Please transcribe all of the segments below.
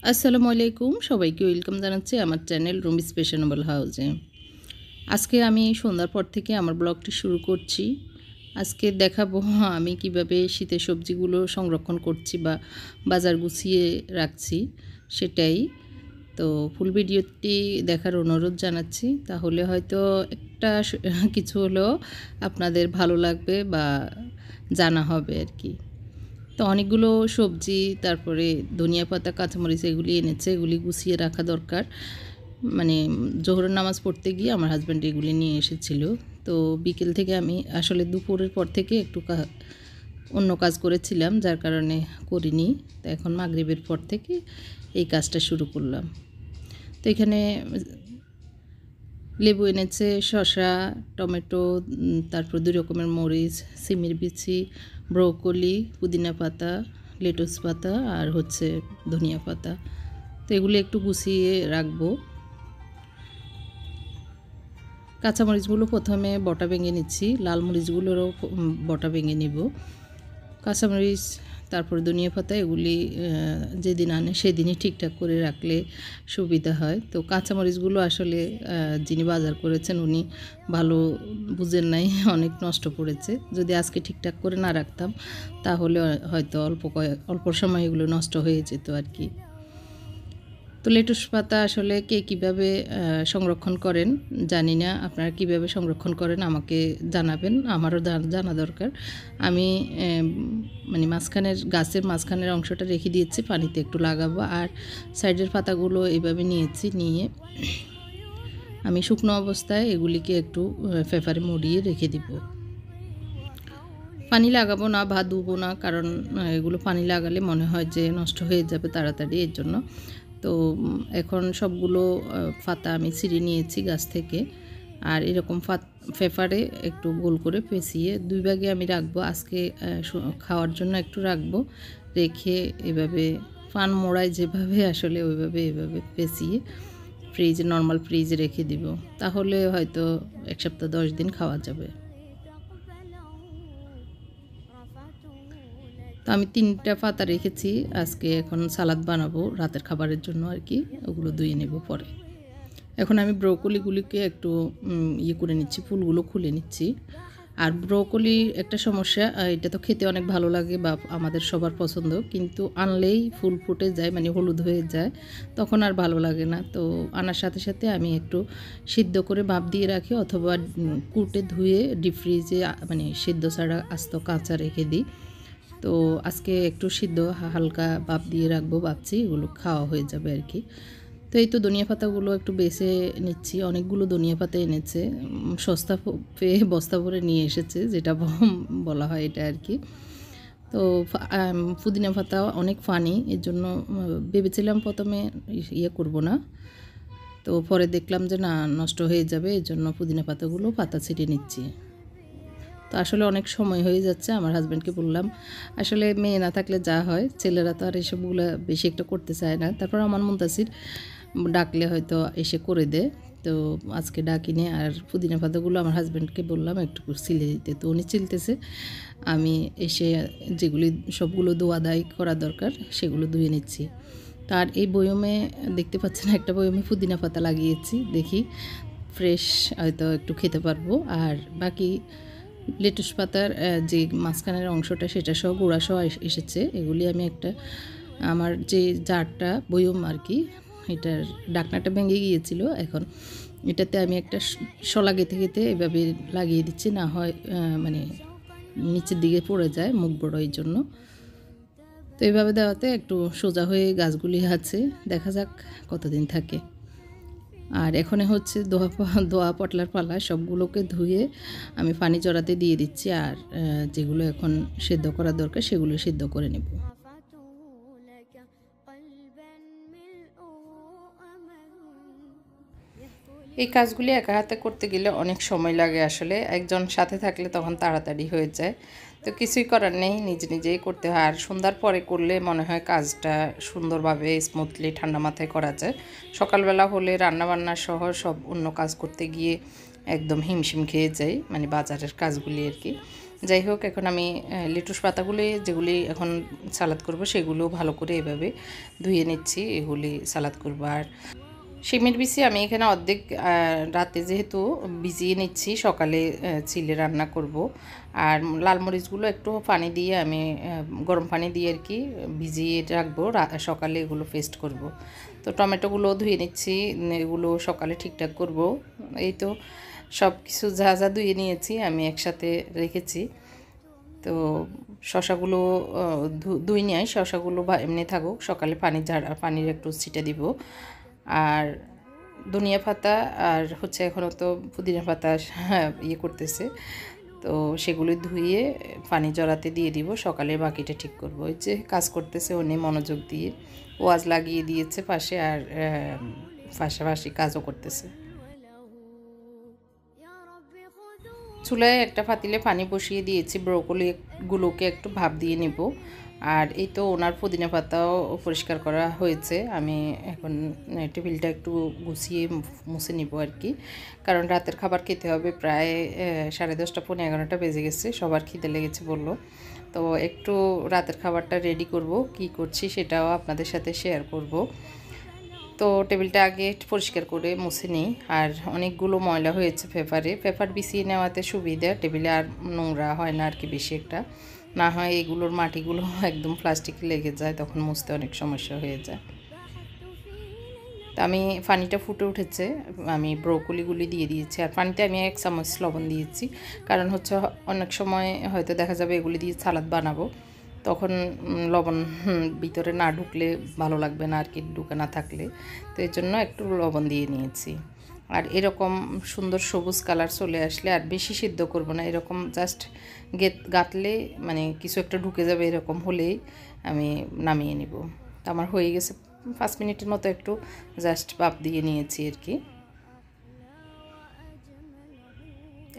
আসসালামু আলাইকুম, সবাইকে ওয়েলকাম জানাচ্ছি আমার চ্যানেল রুমিস ফ্যাশনেবল হাউসে। আজকে আমি সন্ধ্যার পর থেকে আমার ব্লগটি শুরু করছি। আজকে দেখাবো আমি কিভাবে শীতের সবজিগুলো সংরক্ষণ করছি বা বাজার গুছিয়ে রাখছি সেটাই। তো ফুল ভিডিওটি দেখার অনুরোধ জানাচ্ছি, তাহলে হয়তো একটা কিছু হলেও আপনাদের ভালো লাগবে বা জানা হবে আর কি। তো অনেকগুলো সবজি, তারপরে ধনিয়া পাতা, কাঁচামরিচ এগুলি এনেছে, এগুলি গুছিয়ে রাখা দরকার। মানে জোহরের নামাজ পড়তে গিয়ে আমার হাজব্যান্ড এগুলি নিয়ে এসেছিল। তো বিকেল থেকে আমি আসলে দুপুরের পর থেকে একটু অন্য কাজ করেছিলাম, যার কারণে করিনি। তো এখন মাগরিবের পর থেকে এই কাজটা শুরু করলাম। তো এখানে লেবু এনেছে, শসা, টমেটো, তারপর 2 রকমের মরিচ, সিমের বিচি, ব্রোকলি, পুদিনা পাতা, লেটুস পাতা আর হচ্ছে ধনিয়া পাতা। তো এগুলো একটু গুছিয়ে রাখবো। কাঁচামরিচগুলো প্রথমে বটা ভেঙে নিচ্ছি, লাল মরিচগুলোরও বটা ভেঙে নিব। কাঁচামরিচ, তারপর ধনিয়া পাতা এগুলি যেদিন আনে সেদিনই ঠিকঠাক করে রাখলে সুবিধা হয়। তো কাঁচামরিচগুলো আসলে যিনি বাজার করেছেন উনি ভালো বুঝেন নাই, অনেক নষ্ট পড়েছে। যদি আজকে ঠিকঠাক করে না রাখতাম তাহলে হয়তো অল্প সময় এগুলো নষ্ট হয়ে যেত আর কি। তো লেটুস পাতা আসলে কে কীভাবে সংরক্ষণ করেন জানি না, আপনারা কীভাবে সংরক্ষণ করেন আমাকে জানাবেন, আমারও জানা দরকার। আমি মানে গাছের মাঝখানের অংশটা রেখে দিয়েছি, পানিতে একটু লাগাবো। আর সাইডের পাতাগুলো এইভাবে নিয়েছি, নিয়ে আমি শুকনো অবস্থায় এগুলিকে একটু পেপারে মুড়িয়ে রেখে দিব। পানি লাগাবো না বা ধুবো না, কারণ এগুলো পানি লাগালে মনে হয় যে নষ্ট হয়ে যাবে তাড়াতাড়ি, এর জন্য। তো এখন সবগুলো পাতা আমি ছিঁড়ে নিয়েছি গাছ থেকে। আর এরকম পেপারে একটু গোল করে পেঁচিয়ে 2 ভাগে আমি রাখবো। আজকে খাওয়ার জন্য একটু রাখবো, রেখে এভাবে পান মোড়ায় যেভাবে আসলে ওইভাবে এভাবে পেঁচিয়ে নর্মাল ফ্রিজে রেখে দিব। তাহলে হয়তো 1 সপ্তাহ 10 দিন খাওয়া যাবে। তো আমি 3টা পাতা রেখেছি আজকে, এখন সালাদ বানাবো রাতের খাবারের জন্য আর কি। ওগুলো ধুয়ে নেব পরে। এখন আমি ব্রোকলিগুলিকে একটু করে নিচ্ছি, ফুলগুলো খুলে নিচ্ছি। আর ব্রোকলি একটা সমস্যা, এটা তো খেতে অনেক ভালো লাগে বা আমাদের সবার পছন্দ, কিন্তু আনলেই ফুল ফুটে যায়, মানে হলুদ হয়ে যায়, তখন আর ভালো লাগে না। তো আনার সাথে সাথে আমি একটু সিদ্ধ করে ভাপ দিয়ে রাখি, অথবা কুটে ধুয়ে ডিপ ফ্রিজে মানে সিদ্ধ ছাড়া আস্ত কাঁচা রেখে দিই। তো আজকে একটু সিদ্ধ হালকা ভাপ দিয়ে রাখবো ভাবছি, এগুলো খাওয়া হয়ে যাবে আর কি। তো এই তো ধনিয়া পাতাগুলো একটু বেছে নিচ্ছি, অনেকগুলো ধনিয়া পাতা এনেছে, সস্তা পেয়ে বস্তা ভরে নিয়ে এসেছে, যেটা বলা হয় এটা আর কি। তো পুদিনা পাতা অনেক ফানি, এর জন্য ভেবেছিলাম প্রথমে করব না, তো পরে দেখলাম যে না, নষ্ট হয়ে যাবে, এর জন্য পুদিনা পাতাগুলো পাতা ছিঁড়ে নিচ্ছি। তো আসলে অনেক সময় হয়ে যাচ্ছে, আমার হাজব্যান্ডকে বললাম, আসলে মেয়ে না থাকলে যা হয়, ছেলেরা তো আর এসবগুলো বেশি একটা করতে চায় না। তারপর আমার মুনতাসির ডাকলে হয়তো এসে করে দেয়। তো আজকে ডাকিনি। আর পুদিনা পাতাগুলো আমার হাজব্যান্ডকে বললাম একটু ছিলে দিতে, তো উনি চিলতেছে। আমি এসে যেগুলি সবগুলো ধোয়া দায় করা দরকার সেগুলো ধুয়ে নিচ্ছি। তার এই বয়মে দেখতে পাচ্ছেন, একটা বয়মে পুদিনা পাতা লাগিয়েছি, দেখি ফ্রেশ হয়তো একটু খেতে পারবো। আর বাকি লেটুস পাতার যে মাঝখানের অংশটা সেটা সহ গুঁড়া সহ এসেছে, এগুলি আমি একটা আমার যে জারটা বয়ম আর কি, এটার ডাকনাটা ভেঙে গিয়েছিল, এখন এটাতে আমি একটা শলা গেঁথে গেঁথে এভাবে লাগিয়ে দিচ্ছি, না হয় মানে নিচের দিকে পড়ে যায়, মুখ বড় এই জন্য। তো এইভাবে দেওয়াতে একটু সোজা হয়ে গাছগুলি আছে, দেখা যাক কতদিন থাকে। আর এখানে হচ্ছে দোয়া পটলার পালা, সবগুলোকে ধুয়ে আমি পানি জড়াতে দিয়ে দিচ্ছি। আর যেগুলো এখন সেদ্ধ করা দরকার সেগুলো সেদ্ধ করে নেব। এই কাজগুলি একা হাতে করতে গেলে অনেক সময় লাগে, আসলে একজন সাথে থাকলে তখন তাড়াতাড়ি হয়ে যায়। তো কিছুই করার নেই, নিজে নিজেই করতে হয়। আর সন্ধ্যার পরে করলে মনে হয় কাজটা সুন্দরভাবে স্মুথলি ঠান্ডা মাথায় করা যায়। সকালবেলা হলে রান্নাবান্না সহ সব অন্য কাজ করতে গিয়ে একদম হিমশিম খেয়ে যাই, মানে বাজারের কাজগুলি আর কি। যাই হোক, এখন আমি লেটুস পাতাগুলি যেগুলি এখন সালাদ করব সেগুলো ভালো করে এভাবে ধুয়ে নিচ্ছি, এগুলি সালাদ করব। আর শিমের বিচি আমি এখানে অর্ধেক রাতে যেহেতু ভিজিয়ে নিচ্ছি, সকালে চিলে রান্না করব। আর লাল মরিচগুলো একটু পানি দিয়ে আমি গরম পানি দিয়ে আর কি ভিজিয়ে রাখবো, সকালে এগুলো পেস্ট করব। তো টমেটোগুলো ধুয়ে নিচ্ছি, এগুলো সকালে ঠিকঠাক করব। এই তো সব কিছু যা যা ধুয়ে নিয়েছি আমি একসাথে রেখেছি। তো শশাগুলো ধুই নিয়ে শশাগুলো এমনি থাকুক, সকালে পানির একটু ছিটে দিব। আর ধনিয়া পাতা আর হচ্ছে এখনও তো পুদিনা পাতা ইয়ে করতেছে, তো সেগুলি ধুয়ে পানি জড়াতে দিয়ে দিব, সকালে বাকিটা ঠিক করব। ওই যে কাজ করতেছে উনি মনোযোগ দিয়ে, ওয়াজ লাগিয়ে দিয়েছে পাশে, আর পাশাপাশি কাজও করতেছে। চুলায় একটা পাতিলে পানি বসিয়ে দিয়েছি, ব্রোকলিগুলোকে একটু ভাপ দিয়ে নিব। আর এই তো ওনার পুদিনা পাতাও পরিষ্কার করা হয়েছে, আমি এখন টেবিলটা একটু গুছিয়ে মুছে নিব আর কি, কারণ রাতের খাবার খেতে হবে। প্রায় 10:30 পৌনে 11টা বেজে গেছে, সবার খিদে লেগেছে বললো। তো একটু রাতের খাবারটা রেডি করব, কি করছি সেটাও আপনাদের সাথে শেয়ার করব। তো টেবিলটা আগে পরিষ্কার করে মুছে নিই। আর অনেকগুলো ময়লা হয়েছে পেপার বিছিয়ে নেওয়াতে সুবিধা, টেবিলে আর নোংরা হয় না আর কি বেশি একটা। না হয় এগুলোর মাটিগুলো একদম প্লাস্টিকে লেগে যায়, তখন মুছতে অনেক সমস্যা হয়ে যায়। তো আমি পানিটা ফুটে উঠেছে, আমি ব্রোকলিগুলি দিয়ে দিয়েছি। আর পানিতে আমি 1 চামচ লবণ দিয়েছি, কারণ হচ্ছে অনেক সময় হয়তো দেখা যাবে এগুলি দিয়ে সালাদ বানাবো, তখন লবণ ভিতরে না ঢুকলে ভালো লাগবে না আর কি, ঢুকে না থাকলে। তো এর জন্য একটু লবণ দিয়ে নিয়েছি। আর এরকম সুন্দর সবুজ কালার চলে আসলে, আর বেশি সিদ্ধ করব না, এরকম জাস্ট গাঁথলে মানে কিছু একটা ঢুকে যাবে, এরকম হলেই আমি নামিয়ে নিব। তো আমার হয়ে গেছে, 5 মিনিটের মতো একটু জাস্ট ভাপ দিয়ে নিয়েছি আর কি।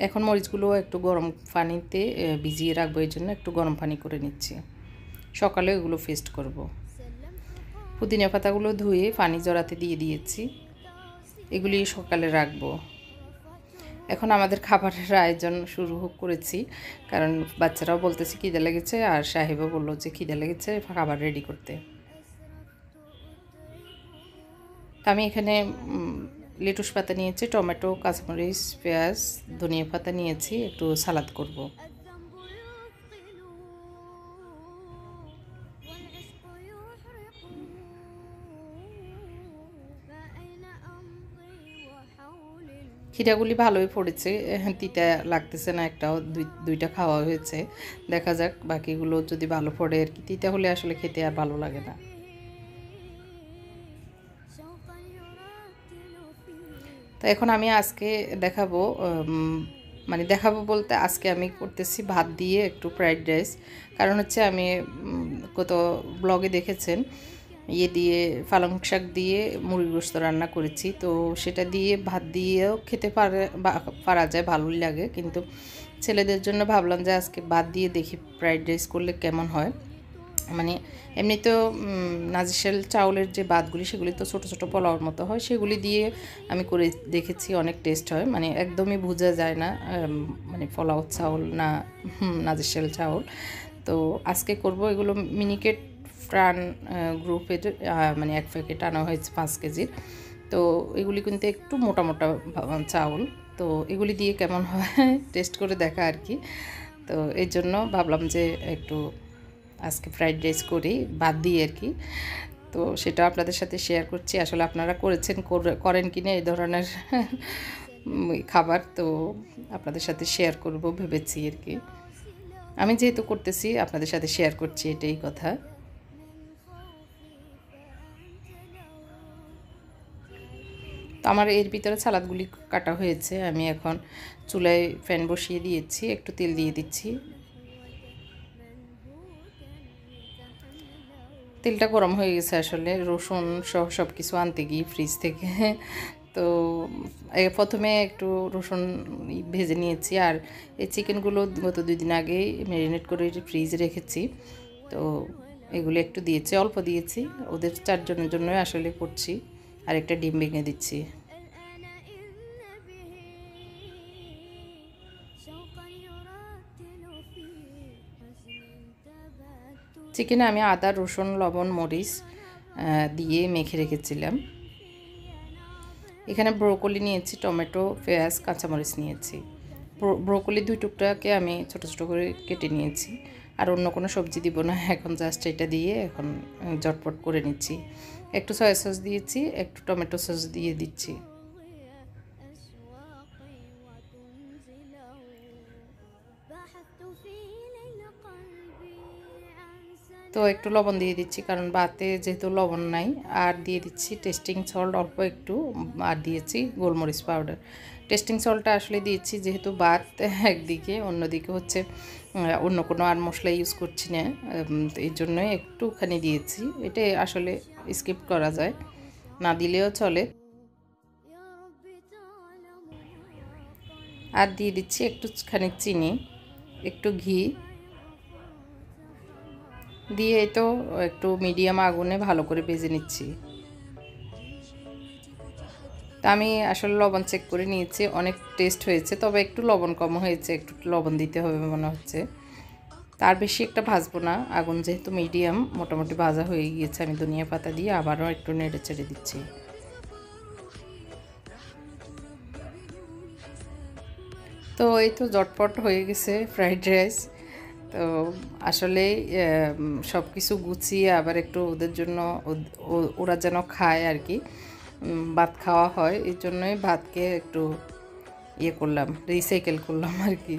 এখন মরিচগুলো একটু গরম পানিতে ভিজিয়ে রাখবো, এই জন্য একটু গরম পানি করে নিচ্ছি, সকালে এগুলো পেস্ট করব। পুদিনা পাতাগুলো ধুয়ে পানি জড়াতে দিয়ে দিয়েছি, এগুলি সকালে রাখবো। এখন আমাদের খাবারের আয়োজন শুরু করেছি, কারণ বাচ্চারাও বলতেছে খিদে লেগেছে, আর সাহেবও বললো যে খিদে লেগেছে, খাবার রেডি করতে। আমি এখানে লেটুস পাতা নিয়েছি, টমেটো, কাঁচামরিচ, পেঁয়াজ, ধনিয়া পাতা নিয়েছি, একটু সালাদ করব। খিরাগুলি ভালোই পড়েছে, তিতা লাগতেছে না একটাও, দুইটা খাওয়া হয়েছে। দেখা যাক বাকিগুলো যদি ভালো পড়ে আর কি, তিতা হলে আসলে খেতে আর ভালো লাগে না। তো এখন আমি আজকে দেখাবো, মানে দেখাবো বলতে আজকে আমি করতেছি ভাত দিয়ে একটু ফ্রাইড রাইস। কারণ হচ্ছে আমি কত ব্লগে দেখেছেন ইয়ে দিয়ে পালং শাক দিয়ে মুরগির গোশত রান্না করেছি, তো সেটা দিয়ে ভাত দিয়েও খেতে পারা যায়, ভালোই লাগে। কিন্তু ছেলেদের জন্য ভাবলাম যে আজকে ভাত দিয়ে দেখি ফ্রাইড রাইস করলে কেমন হয়। মানে এমনি তো নাজিশাল চাউলের যে ভাতগুলি সেগুলি তো ছোটো ছোটো পোলাওর মতো হয়, সেগুলি দিয়ে আমি করে দেখেছি, অনেক টেস্ট হয়, মানে একদমই বোঝা যায় না মানে পোলাও চাউল না নাজিশাল চাউল। তো আজকে করব এগুলো মিনিকেট প্রাণ গ্রুপের, মানে 1 প্যাকেট আনা হয়েছে 5 কেজির। তো এগুলি কিন্তু একটু মোটা মোটা চাউল, তো এগুলি দিয়ে কেমন হয় টেস্ট করে দেখা আর কি। তো এই জন্য ভাবলাম যে একটু আজকে ফ্রাইড রাইস করি ভাত দিয়ে আর কি। তো সেটা আপনাদের সাথে শেয়ার করছি, আসলে আপনারা করেন কি না এই ধরনের খাবার, তো আপনাদের সাথে শেয়ার করব ভেবেছি আর কি। আমি যেহেতু করতেছি আপনাদের সাথে শেয়ার করছি, এটাই কথা। তো আমার এর ভিতরে সালাদগুলি কাটা হয়েছে, আমি এখন চুলায় ফ্যান বসিয়ে দিয়েছি, একটু তেল দিয়ে দিচ্ছি। তেলটা গরম হয়ে গেছে, আসলে রসুন সব কিছু আনতে গিয়ে ফ্রিজ থেকে। তো প্রথমে একটু রসুন ভেজে নিয়েছি, আর এই চিকেনগুলো গত 2 দিন আগেই ম্যারিনেট করে ফ্রিজে রেখেছি। তো এগুলো একটু দিয়েছি, অল্প দিয়েছি, ওদের 4 জনের জন্যই আসলে করছি। আর একটা ডিম ভেঙে দিচ্ছি। চিকেনে আমি আদা, রসুন, লবণ, মরিচ দিয়ে মেখে রেখেছিলাম। এখানে ব্রোকলি নিয়েছি, টমেটো, পেঁয়াজ, কাঁচামরিচ নিয়েছি। ব্রোকলি 2 টুকটাকে আমি ছোট ছোট করে কেটে নিয়েছি। আর অন্য কোনো সবজি দিব না, এখন জাস্ট এটা দিয়ে এখন ঝটপট করে নিচ্ছি। একটু সয়া সস দিয়েছি, একটু টমেটো সস দিয়ে দিচ্ছি। তো একটু লবণ দিয়ে দিচ্ছি, কারণ ভাতে যেহেতু লবণ নাই। আর দিয়ে দিচ্ছি টেস্টিং সল্ট অল্প একটু, আর দিয়েছি গোলমরিচ পাউডার। টেস্টিং সল্টটা আসলে দিয়েছি যেহেতু ভাত একদিকে, অন্যদিকে হচ্ছে অন্য কোনো আর মশলা ইউজ করছি না, এই জন্যই একটুখানি দিয়েছি। এটা আসলে স্কিপ করা যায়, না দিলেও চলে। আর দিয়ে দিচ্ছি একটুখানি চিনি, একটু ঘি দিয়ে তো একটু মিডিয়াম আগুনে ভালো করে ভেজে নিচ্ছি। তা আমি আসলে লবণ চেক করে নিয়েছি, অনেক টেস্ট হয়েছে, তবে একটু লবণ কম হয়েছে, একটু লবণ দিতে হবে মনে হচ্ছে। তার বেশি একটা ভাজবো না, আগুন যেহেতু মিডিয়াম, মোটামুটি ভাজা হয়ে গিয়েছে। আমি ধনিয়া পাতা দিয়ে আবারও একটু নেড়ে চেড়ে দিচ্ছি। তো এই তো ঝটপট হয়ে গেছে ফ্রাইড রাইস। তো আসলে সব কিছু গুছিয়ে আবার একটু ওদের জন্য, ওরা যেন খায় আর কি, ভাত খাওয়া হয়, এই জন্যই ভাতকে একটু করলাম, রিসাইকেল করলাম আর কি।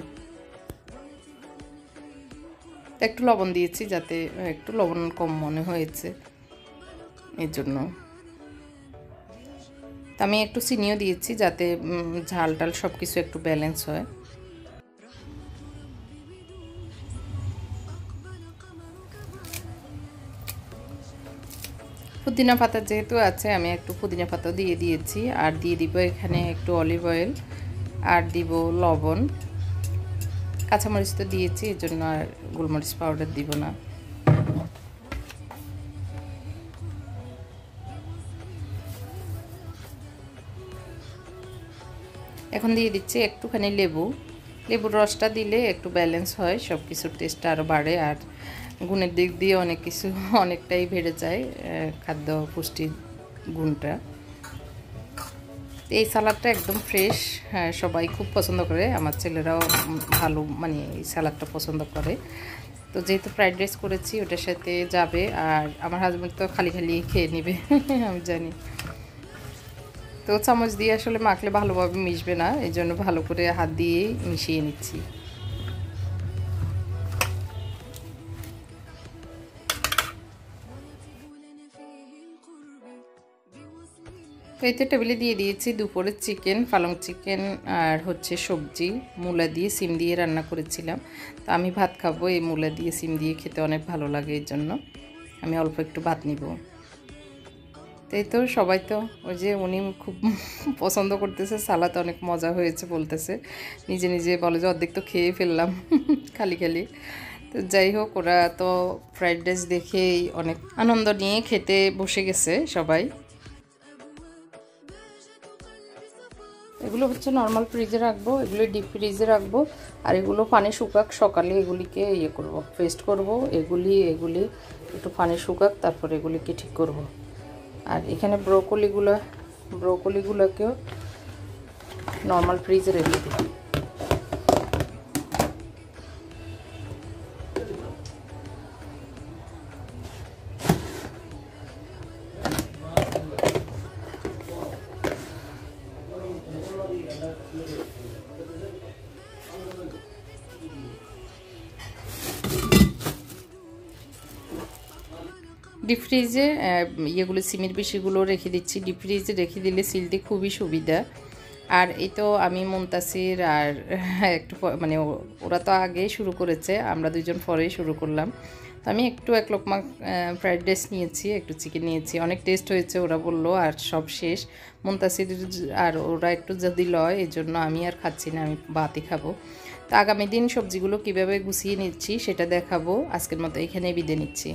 একটু লবণ দিয়েছি, যাতে একটু লবণ কম মনে হয়েছে এই জন্য। তো আমি একটু চিনিও দিয়েছি, যাতে ঝাল টাল সব কিছু একটু ব্যালেন্স হয়। পুদিনা পাতা যেহেতু আছে, আমি একটু পুদিনা পাতা দিয়ে দিয়েছি। আর দিয়ে দিব এখানে একটু অলিভ অয়েল, আর দিব লবণ। কাঁচামরিচ তো দিয়েছি, এই জন্য আর গোলমরিচ পাউডার দিব না। এখন দিয়ে দিচ্ছি একটুখানি লেবুর রসটা দিলে একটু ব্যালেন্স হয়, সব কিছুর টেস্টটা আরও বাড়ে। আর গুণের দিক দিয়ে অনেক কিছু অনেকটাই বেড়ে যায়, খাদ্য পুষ্টির গুণটা। এই সালাডটা একদম ফ্রেশ, হ্যাঁ সবাই খুব পছন্দ করে, আমার ছেলেরাও ভালো মানে এই সালাডটা পছন্দ করে। তো যেহেতু ফ্রাইড রাইস করেছি, ওটার সাথে যাবে। আর আমার হাজব্যান্ড তো খালি খালি খেয়ে নেবে আমি জানি। তো চামচ দিয়ে আসলে মাখলে ভালোভাবে মিশবে না, এই জন্য ভালো করে হাত দিয়েই মিশিয়ে নিচ্ছি। তো এতে টেবিলে দিয়ে দিয়েছি দুপুরের চিকেন, পালং চিকেন, আর হচ্ছে সবজি মূলা দিয়ে সিম দিয়ে রান্না করেছিলাম। তো আমি ভাত খাবো, এই মূলা দিয়ে সিম দিয়ে খেতে অনেক ভালো লাগে, এই জন্য আমি অল্প একটু ভাত নিব। এই তো সবাই তো ওই যে উনি খুব পছন্দ করতেছে, সালাদ অনেক মজা হয়েছে বলতেছে, নিজে নিজে বলে যে অর্ধেক তো খেয়ে ফেললাম খালি খালি। তো যাই হোক, ওরা তো ফ্রাইড রাইস দেখেই অনেক আনন্দ নিয়ে খেতে বসে গেছে সবাই। এগুলো হচ্ছে নর্মাল ফ্রিজে রাখবো, এগুলো ডিপ ফ্রিজে রাখবো। আর এগুলো পানি শুকাক, সকালে এগুলিকে করব, পেস্ট করব। এগুলি একটু পানি শুকাক, তারপর এগুলিকে ঠিক করব। আর এখানে ব্রোকলিগুলোকেও নর্মাল ফ্রিজে রেখে দিই। ডিপ ফ্রিজে সিমের বেশিগুলো রেখে দিচ্ছি, ডিপ ফ্রিজে রেখে দিলে সিলতে খুবই সুবিধা। আর এই তো আমি মুনতাসির আর একটু মানে ওরা তো আগেই শুরু করেছে, আমরা দুজন পরেই শুরু করলাম। তো আমি একটু এক লোকমা ফ্রাইড রাইস নিয়েছি, একটু চিকেন নিয়েছি, অনেক টেস্ট হয়েছে ওরা বললো। আর সব শেষ, মুনতাসির আর ওরা একটু যদি লয়, এই জন্য আমি আর খাচ্ছি না, আমি ভাতই খাবো। তো আগামী দিন সবজিগুলো কীভাবে গুছিয়ে নিচ্ছি সেটা দেখাবো। আজকের মতো এখানেই বিদায় নিচ্ছি।